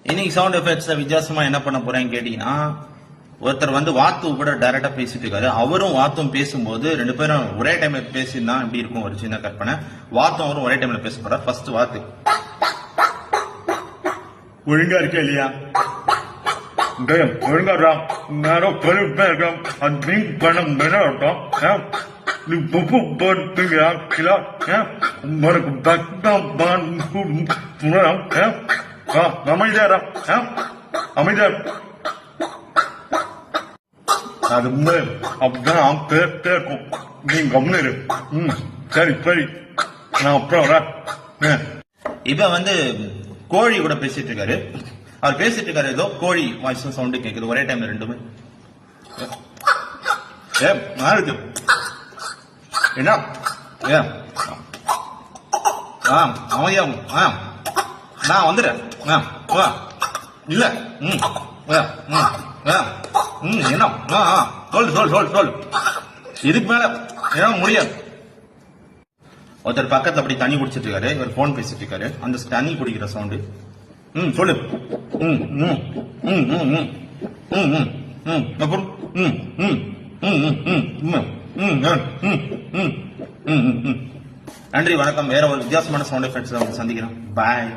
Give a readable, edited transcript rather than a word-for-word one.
இன்னைக்கு sound effects வித்தியாசமா என்ன பண்ண போறேன்னு கேட்டீங்கன்னா, ஒருத்தர் வாத்து கூட டைரக்டா பேசிட்டு இருக்காரு. அவரும் வாத்தும் பேசும்போது ரெண்டு பேரும் ஒரே டைம்ல பேசினா எப்படி இருக்கும் ஒரு சின்ன கற்பனை. வாத்தும் அவரும் ஒரே டைம்ல பேச போறாரு. ஃபர்ஸ்ட் வாத்து ஒழுங்கா இருக்கா இல்லையா? ஒழுங்கா நேரம் கழுப்பா இருக்கேன். அது பணம் இருக்கும். நீ பொப்பு போட்டுங்களா உனக்கு தக்கம் அமைதியாரா அமைதியா அது அப்படிதான் கேட்கும். நீ கம்னு சரி சரி நான் அப்புறம் வரேன். இப்ப கோழி கூட பேசிட்டு இருக்காரு. அவர் பேசிட்டு இருக்காரு, ஏதோ கோழி வாய்ஸும் சவுண்டு கேக்குது ஒரே டைம்ல ரெண்டுமே. இருக்கு என்ன அமைதியாகும். நான் வந்துடுறேன் இல்ல என்ன சொல் இதுக்கு மேல என்ன முடியாது. ஒருத்தர் பக்கத்துல அப்படி தண்ணி குடிச்சிட்டு இருக்காரு. இவர் போன் பேசிட்டு இருக்காரு. அந்த தண்ணி குடிக்கிற சவுண்டு சொல்லு. அப்புறம் நன்றி, வணக்கம். வேற ஒரு வித்தியாசமான சவுண்ட் எஃபெக்ட்ஸ் சந்திக்கிறேன். பாய்.